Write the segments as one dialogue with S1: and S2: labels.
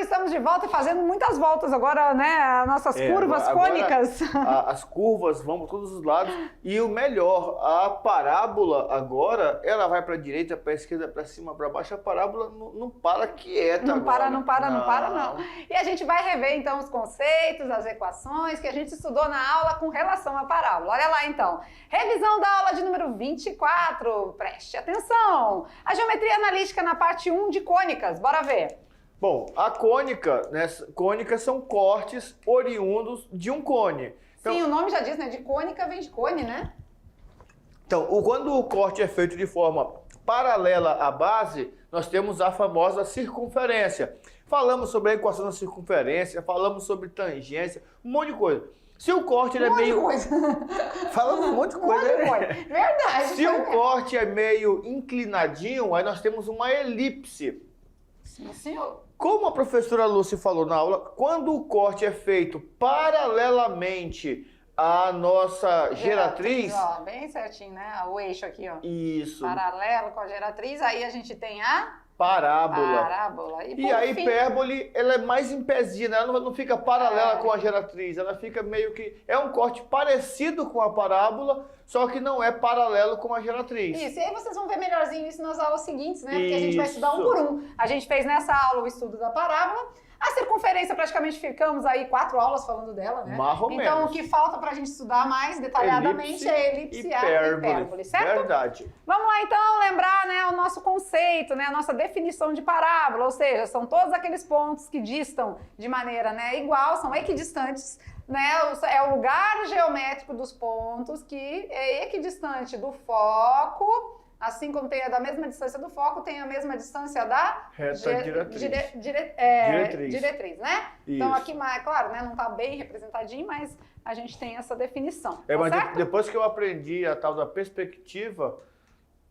S1: Estamos de volta e fazendo muitas voltas agora, né? Nossas curvas cônicas.
S2: As curvas vão para todos os lados. E o melhor, a parábola agora, ela vai para a direita, para a esquerda, para cima, para baixo. A parábola não para quieta
S1: não
S2: agora.
S1: Não para. E a gente vai rever, então, os conceitos, as equações que a gente estudou na aula com relação à parábola. Olha lá, então. Revisão da aula de número 24. Preste atenção. A geometria analítica na parte 1 de cônicas. Bora ver.
S2: Bom, a cônica, né? Cônicas são cortes oriundos de um cone.
S1: Então, sim, o nome já diz, né? De cônica vem de cone, né?
S2: Então, quando o corte é feito de forma paralela à base, nós temos a famosa circunferência. Falamos sobre a equação da circunferência, falamos sobre tangência, um monte de coisa. Se o corte ele é meio... Falamos um monte de coisa.
S1: Verdade.
S2: Se o corte é meio inclinadinho, aí nós temos uma elipse.
S1: Sim, senhor.
S2: Como a professora Lúcia falou na aula, quando o corte é feito paralelamente à nossa geratriz...
S1: Ó, bem certinho, né? O eixo aqui, ó.
S2: Isso.
S1: Paralelo com a geratriz, aí a gente tem a...
S2: Parábola. E a hipérbole, ela é mais em pezinha, né? Ela não fica paralela com a geratriz, ela fica meio que... É um corte parecido com a parábola, só que não é paralelo com a geratriz.
S1: Isso, e aí vocês vão ver melhorzinho isso nas aulas seguintes, né? Porque a gente vai estudar um por um. A gente fez nessa aula o estudo da parábola. A circunferência, praticamente ficamos aí 4 aulas falando dela, né?
S2: Mais ou
S1: então,
S2: menos.
S1: O que falta pra gente estudar mais detalhadamente é a elipse e a hipérbole, certo?
S2: Verdade.
S1: Vamos lá, então, lembrar, né, o nosso conceito, né, a nossa definição de parábola, ou seja, são todos aqueles pontos que distam de maneira, né, igual, são equidistantes, né? É o lugar geométrico dos pontos que é equidistante do foco. Assim como tem a da mesma distância do foco, tem a mesma distância da
S2: reta
S1: diretriz, né?
S2: Isso.
S1: Então aqui, claro, né, não está bem representadinho, mas a gente tem essa definição.
S2: Mas
S1: certo?
S2: Depois que eu aprendi a tal da perspectiva,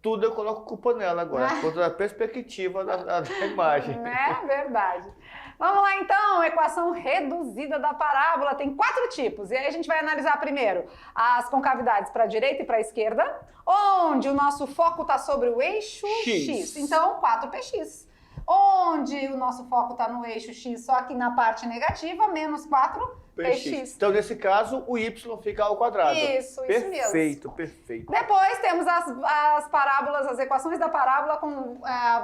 S2: tudo eu coloco culpa nela agora, por conta da perspectiva da imagem.
S1: É verdade. Vamos lá então, equação reduzida da parábola, tem 4 tipos, e aí a gente vai analisar primeiro as concavidades para a direita e para a esquerda, onde o nosso foco está sobre o eixo X, então 4px. Onde o nosso foco está no eixo X, só que na parte negativa, menos 4px.
S2: Então, nesse caso, o y fica ao quadrado.
S1: Isso mesmo.
S2: Perfeito.
S1: Depois temos as parábolas, as equações da parábola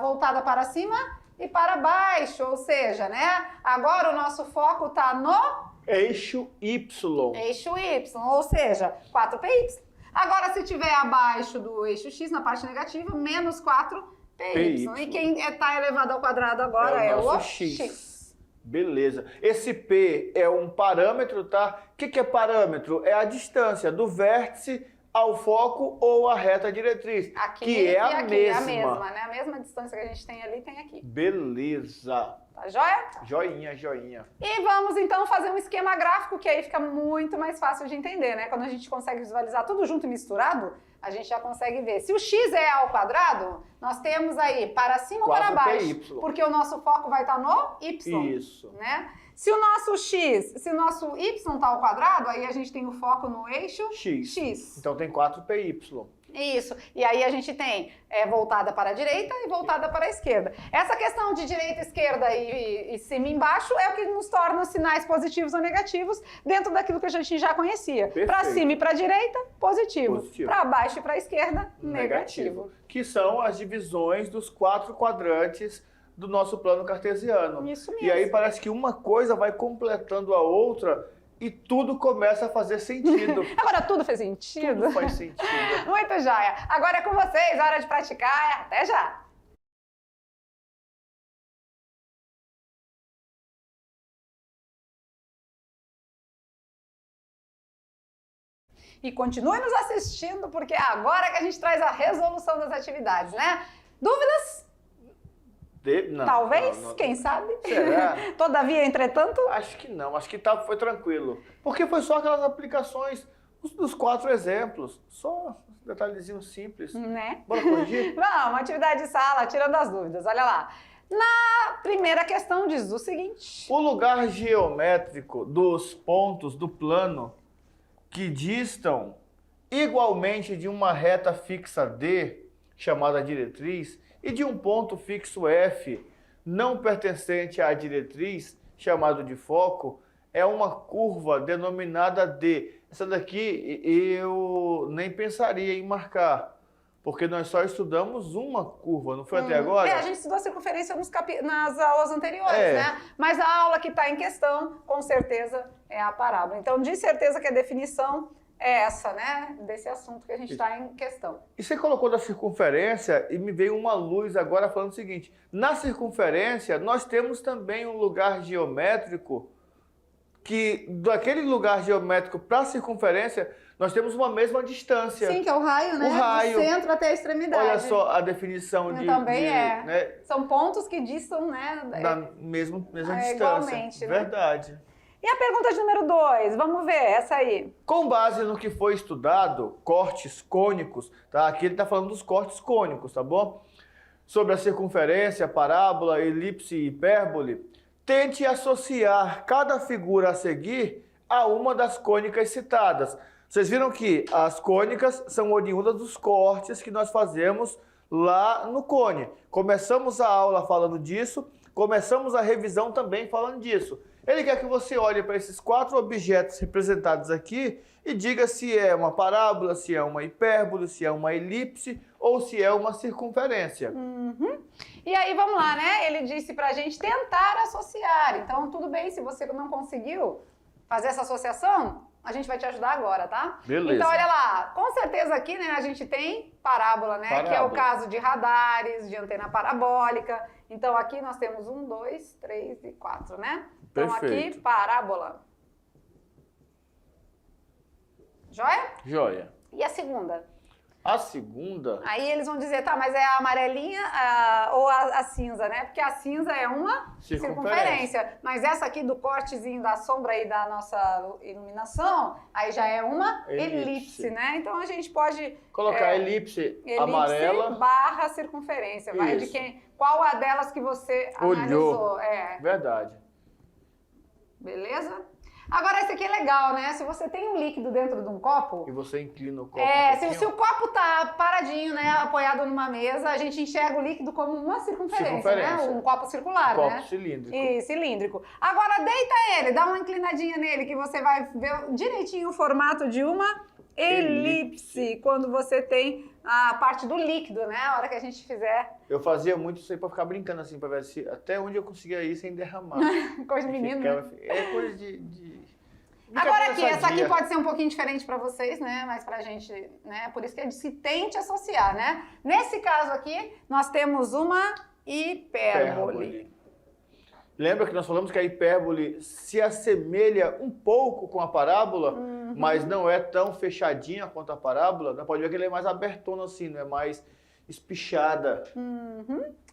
S1: voltada para cima e para baixo, ou seja, né? Agora o nosso foco está no
S2: eixo Y.
S1: Eixo Y, ou seja, 4py. Agora, se tiver abaixo do eixo X, na parte negativa, menos 4py. E quem está elevado ao quadrado agora é o X.
S2: Beleza. Esse P é um parâmetro, tá? O que é parâmetro? É a distância do vértice ao foco ou à reta diretriz,
S1: aqui
S2: que é a mesma.
S1: É a mesma, né? A mesma distância que a gente tem ali, tem aqui.
S2: Beleza.
S1: Tá joia?
S2: Joinha.
S1: E vamos então fazer um esquema gráfico que aí fica muito mais fácil de entender, né? Quando a gente consegue visualizar tudo junto e misturado, a gente já consegue ver. Se o x é ao quadrado, nós temos aí para cima ou para baixo, porque o nosso foco vai estar no y.
S2: Isso.
S1: Né? Se o nosso y está ao quadrado, aí a gente tem o foco no eixo X.
S2: Então tem 4py.
S1: Isso. E aí a gente tem voltada para a direita e voltada para a esquerda. Essa questão de direita, esquerda e cima e embaixo é o que nos torna os sinais positivos ou negativos dentro daquilo que a gente já conhecia. Para cima e para a direita, positivo. Para baixo e para a esquerda, negativo.
S2: Que são as divisões dos 4 quadrantes do nosso plano cartesiano.
S1: Isso mesmo.
S2: E aí parece que uma coisa vai completando a outra e tudo começa a fazer sentido.
S1: Agora tudo faz sentido?
S2: Tudo faz sentido.
S1: Muito joia. Agora é com vocês, hora de praticar. Até já! E continue nos assistindo, porque é agora que a gente traz a resolução das atividades, né? Dúvidas?
S2: Não,
S1: talvez,
S2: não.
S1: Quem sabe?
S2: Será?
S1: Todavia, entretanto?
S2: Acho que não, acho que foi tranquilo. Porque foi só aquelas aplicações dos 4 exemplos. Só um detalhezinho simples.
S1: Né?
S2: Bora corrigir?
S1: Vamos, atividade de sala, tirando as dúvidas. Olha lá. A primeira questão diz o seguinte.
S2: O lugar geométrico dos pontos do plano que distam igualmente de uma reta fixa D, chamada diretriz, e de um ponto fixo F, não pertencente à diretriz, chamado de foco, é uma curva denominada D. Essa daqui eu nem pensaria em marcar, porque nós só estudamos uma curva, não foi até agora?
S1: A gente estudou a circunferência nas aulas anteriores, né? Mas a aula que está em questão, com certeza, é a parábola. Então, de certeza que a definição é essa, né? Desse assunto que a gente está em questão.
S2: E você colocou da circunferência e me veio uma luz agora falando o seguinte: na circunferência, nós temos também um lugar geométrico que, daquele lugar geométrico para a circunferência, nós temos uma mesma distância.
S1: Sim, que é o raio, né?
S2: O raio.
S1: Do centro até a extremidade.
S2: Olha só a definição de...
S1: Também
S2: né?
S1: São pontos que distam, né?
S2: Da mesma distância.
S1: Igualmente, né?
S2: Verdade.
S1: E a pergunta de número 2, vamos ver, essa aí.
S2: Com base no que foi estudado, cortes cônicos, tá? Aqui ele está falando dos cortes cônicos, tá bom? Sobre a circunferência, parábola, elipse e hipérbole, tente associar cada figura a seguir a uma das cônicas citadas. Vocês viram que as cônicas são oriundas dos cortes que nós fazemos lá no cone. Começamos a aula falando disso, começamos a revisão também falando disso. Ele quer que você olhe para esses 4 objetos representados aqui e diga se é uma parábola, se é uma hipérbole, se é uma elipse ou se é uma circunferência.
S1: E aí, vamos lá, né? Ele disse pra gente tentar associar. Então, tudo bem, se você não conseguiu fazer essa associação, a gente vai te ajudar agora, tá?
S2: Beleza.
S1: Então, olha lá, com certeza aqui, né, a gente tem parábola, né?
S2: Parábola.
S1: Que é o caso de radares, de antena parabólica. Então, aqui nós temos 1, 2, 3 e 4, né? Então,
S2: Perfeito.
S1: aqui, parábola. Joia?
S2: Joia.
S1: E a segunda?
S2: A segunda...
S1: Aí eles vão dizer, tá, mas é a amarelinha ou a cinza, né? Porque a cinza é uma circunferência. Mas essa aqui do cortezinho da sombra aí da nossa iluminação, aí já é uma elipse, né? Então a gente pode...
S2: Colocar elipse amarela.
S1: Barra circunferência. Vai de quem? Qual a delas que você analisou?
S2: Verdade.
S1: Beleza? Agora, esse aqui é legal, né? Se você tem um líquido dentro de um copo...
S2: E você inclina o copo
S1: se o copo tá paradinho, né? Apoiado numa mesa, a gente enxerga o líquido como uma circunferência. Né? Um copo circular,
S2: né?
S1: Copo
S2: cilíndrico.
S1: E cilíndrico. Agora, deita ele, dá uma inclinadinha nele, que você vai ver direitinho o formato de uma elipse. Quando você tem a parte do líquido, né? A hora que a gente fizer...
S2: Eu fazia muito isso aí pra ficar brincando assim, pra ver se até onde eu conseguia ir sem derramar.
S1: Coisa de menino, né?
S2: É coisa de...
S1: Agora aqui, essa aqui pode ser um pouquinho diferente pra vocês, né? Mas pra gente, né? Por isso que se tente associar, né? Nesse caso aqui, nós temos uma hipérbole.
S2: Lembra que nós falamos que a hipérbole se assemelha um pouco com a parábola, mas não é tão fechadinha quanto a parábola? Pode ver que ele é mais abertona assim, não é mais espichada.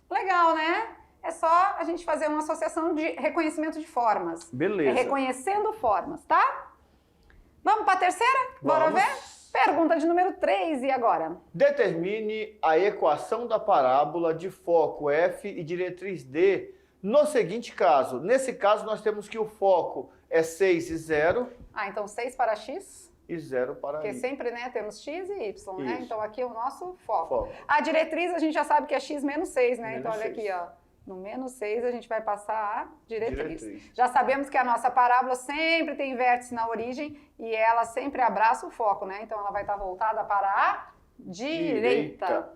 S1: Legal, né? É só a gente fazer uma associação de reconhecimento de formas.
S2: Beleza.
S1: É reconhecendo formas, tá? Vamos para a terceira? Bora ver? Pergunta de número 3, e agora?
S2: Determine a equação da parábola de foco F e diretriz D no seguinte caso. Nesse caso, nós temos que o foco é 6 e 0.
S1: Então 6 para x.
S2: E 0 para
S1: Porque
S2: y.
S1: sempre, né, temos x e y, né?
S2: Isso.
S1: Então aqui é o nosso foco. A diretriz a gente já sabe que é x menos 6, né? Então olha aqui, ó. No menos 6 a gente vai passar a diretriz. Já sabemos que a nossa parábola sempre tem vértice na origem e ela sempre abraça o foco, né? Então ela vai estar voltada para a direita.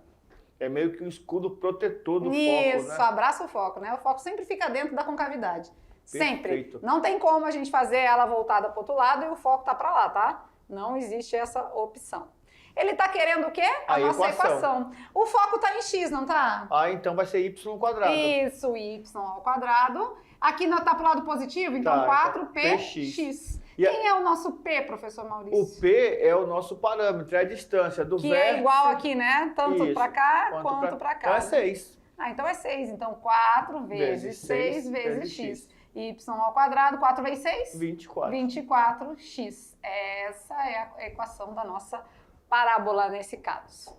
S2: É meio que um escudo protetor do foco,
S1: Isso,
S2: né?
S1: abraça o foco, né? O foco sempre fica dentro da concavidade. Sempre.
S2: Perfeito.
S1: Não tem como a gente fazer ela voltada para o outro lado e o foco tá para lá, tá? Não existe essa opção. Ele tá querendo o quê? A nossa equação. O foco tá em x, não tá?
S2: Então vai ser y quadrado.
S1: Isso, y ao quadrado. Aqui tá pro lado positivo, então 4px. Quem é o nosso P, professor Maurício?
S2: O P é o nosso parâmetro, é a distância do vértice. Que
S1: é igual aqui, né? Tanto para cá quanto para cá.
S2: Então é 6.
S1: Então é 6. Então 4 vezes 6 vezes x. Y ao quadrado, 4 vezes 6?
S2: 24.
S1: 24x. Essa é a equação da nossa parábola nesse caso.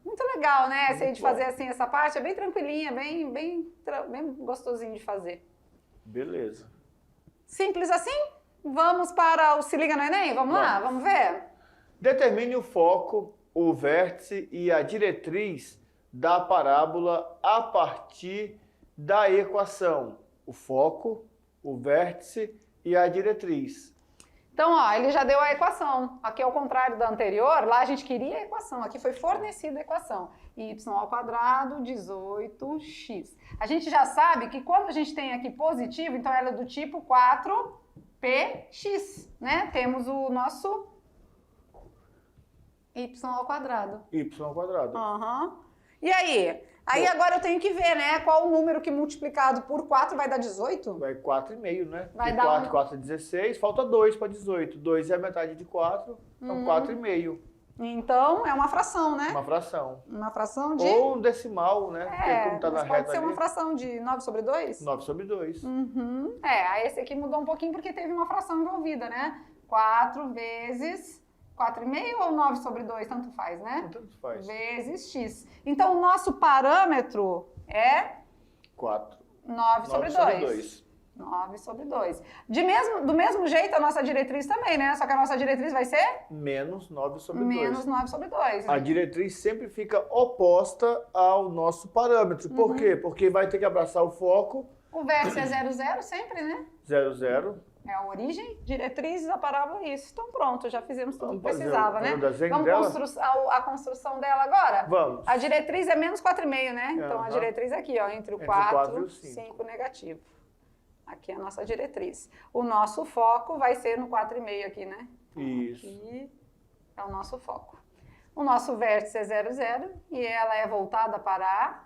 S1: Muito legal, né? Essa aí de
S2: Muito
S1: fazer assim essa parte é bem tranquilinha, bem gostosinho de fazer.
S2: Beleza.
S1: Simples assim? Vamos para o Se Liga no Enem? Vamos lá? Vamos ver?
S2: Determine o foco, o vértice e a diretriz da parábola a partir da equação. O foco, o vértice e a diretriz.
S1: Então, ó, ele já deu a equação. Aqui é o contrário da anterior, lá a gente queria a equação, aqui foi fornecida a equação. Y ao quadrado, 18x. A gente já sabe que quando a gente tem aqui positivo, então ela é do tipo 4px, né? Temos o nosso y ao quadrado.
S2: Y ao quadrado.
S1: E aí? Aí agora eu tenho que ver, né? Qual o número que multiplicado por 4 vai dar 18?
S2: Vai 4,5, né?
S1: Vai
S2: de
S1: dar
S2: 4, 4 é 16, falta 2 para 18. 2 é a metade de 4, então 4,5.
S1: Então, é uma fração, né?
S2: Uma fração.
S1: Uma fração de...
S2: Ou um decimal, né? Porque como tá na
S1: mas pode
S2: reta
S1: ser uma
S2: ali,
S1: fração de 9 sobre 2?
S2: 9 sobre 2.
S1: Aí esse aqui mudou um pouquinho porque teve uma fração envolvida, né? 4 vezes 4,5 ou 9 sobre 2, tanto faz, né?
S2: Tanto faz.
S1: Vezes x. Então, o nosso parâmetro é
S2: 4.
S1: 9 sobre 2. 9 sobre 2. Do mesmo jeito, a nossa diretriz também, né? Só que a nossa diretriz vai ser?
S2: Menos 9 sobre 2.
S1: Menos 9 sobre 2.
S2: A diretriz sempre fica oposta ao nosso parâmetro. Por quê? Porque vai ter que abraçar o foco.
S1: O vértice é 0, 0 sempre, né?
S2: 0, 0.
S1: É a origem, diretriz da parábola, isso. Então pronto, já fizemos tudo que
S2: Vamos fazer
S1: precisava, né?
S2: o desenho
S1: Vamos
S2: dela?
S1: a construção dela agora?
S2: Vamos.
S1: A diretriz é menos 4,5, né? Então a diretriz é aqui, ó, entre o 4
S2: e
S1: e
S2: o
S1: 5 negativo. Aqui é a nossa diretriz. O nosso foco vai ser no 4,5 aqui, né? Então,
S2: Isso.
S1: aqui é o nosso foco. O nosso vértice é 0, 0 e ela é voltada para a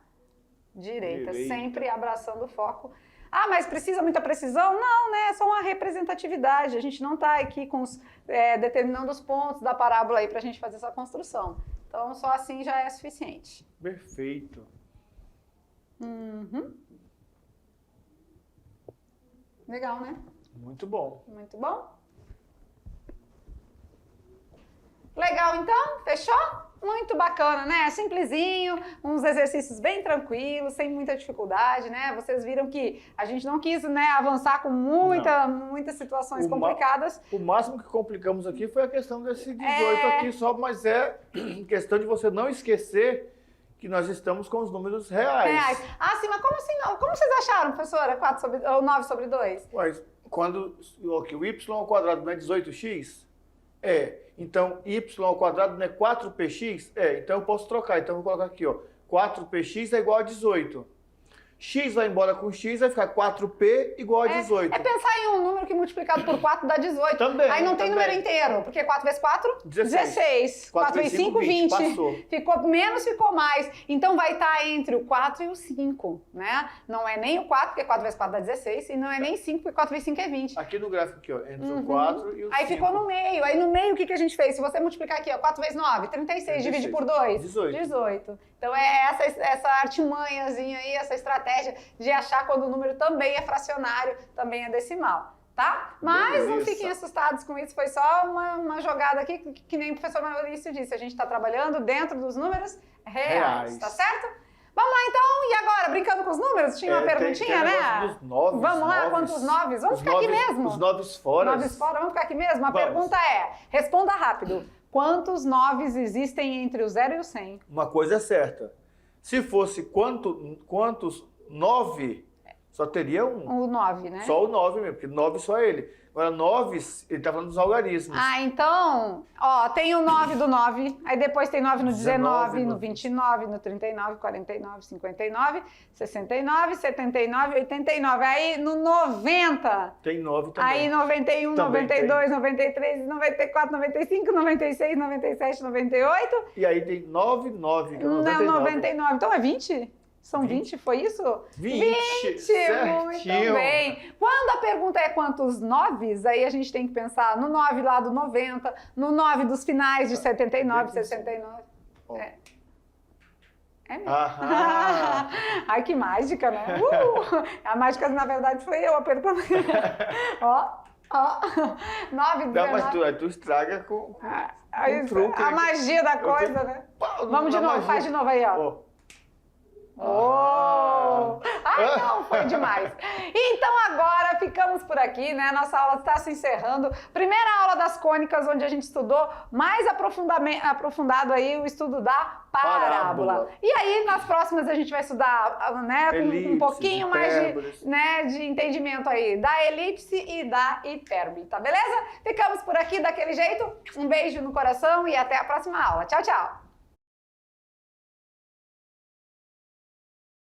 S1: direita, sempre abraçando o foco. Ah, mas precisa muita precisão? Não, né? É só uma representatividade. A gente não está aqui determinando os pontos da parábola aí para a gente fazer essa construção. Então, só assim já é suficiente.
S2: Perfeito.
S1: Legal, né?
S2: Muito bom.
S1: Muito bom. Legal, então? Fechou? Muito bacana, né? Simplesinho, uns exercícios bem tranquilos, sem muita dificuldade, né? Vocês viram que a gente não quis, né, avançar com muitas situações complicadas.
S2: O máximo que complicamos aqui foi a questão desse 18 aqui só, mas é questão de você não esquecer que nós estamos com os números reais.
S1: Ah, sim, mas como assim não? Como vocês acharam, professora, 9 sobre 2?
S2: Mas quando o y ao quadrado não é 18x? Então, y ao quadrado não é 4px? Então eu posso trocar. Então eu vou colocar aqui, ó. 4px é igual a 18. X vai embora com x, vai ficar 4p igual a 18.
S1: É pensar em um número que multiplicado por 4 dá 18.
S2: Também.
S1: Aí não tem número inteiro, porque 4 vezes 4? 16. 4 vezes 5, 20.
S2: Passou.
S1: Ficou menos, ficou mais. Então vai estar entre o 4 e o 5, né? Não é nem o 4, porque 4 vezes 4 dá 16, e não é nem 5, porque 4 vezes 5 é 20.
S2: Aqui no gráfico aqui, ó, entre o 4 e o 5.
S1: Aí ficou no meio. Aí no meio o que a gente fez? Se você multiplicar aqui, ó, 4 vezes 9, 36, divide por 2.
S2: 18.
S1: Então é essa artimanhazinha aí, essa estratégia de achar quando o número também é fracionário, também é decimal, tá? Mas não fiquem assustados com isso, foi só uma jogada aqui, que nem o professor Maurício disse, a gente está trabalhando dentro dos números reais, tá certo? Vamos lá então, e agora, brincando com os números? Tinha uma perguntinha, né?
S2: Dos noves,
S1: vamos lá, quantos noves? Vamos ficar aqui mesmo?
S2: Os noves fora.
S1: Noves fora, vamos ficar aqui mesmo? A pergunta é, responda rápido. Quantos noves existem entre o 0 e o 100?
S2: Uma coisa é certa. Se fosse quantos 9, só teria um.
S1: O 9, né?
S2: Só o 9 mesmo, porque 9 só ele. Agora, 9, ele tá falando dos algarismos.
S1: Ah, então, ó, tem o 9 do 9, aí depois tem 9 no 19, no 29, no 39, 49, 59, 69, 79, 89. Aí no 90.
S2: Tem 9 também.
S1: Aí 91,
S2: também
S1: 92,
S2: tem.
S1: 93, 94, 95, 96, 97, 98.
S2: E aí tem 9, 9, que é 99.
S1: Não, 99. Então é 20? São 20, foi isso?
S2: 20,
S1: certinho. Muito bem. Quando a pergunta é quantos noves, aí a gente tem que pensar no 9 lá do 90, no 9 dos finais de 79, 69. É mesmo. Ai, que mágica, né? A mágica, na verdade, foi eu apertando. Ó. Ó, 9,
S2: Não, mas
S1: 19.
S2: tu estraga com truque.
S1: A magia da coisa, né? Vamos de novo, faz de novo aí, ó. Oh! Ai, não, foi demais. Então agora ficamos por aqui, né? Nossa aula está se encerrando. Primeira aula das cônicas, onde a gente estudou mais aprofundado aí o estudo da parábola. E aí, nas próximas, a gente vai estudar, né, com um pouquinho mais de entendimento aí da elipse e da hipérbole, tá beleza? Ficamos por aqui daquele jeito. Um beijo no coração e até a próxima aula. Tchau, tchau!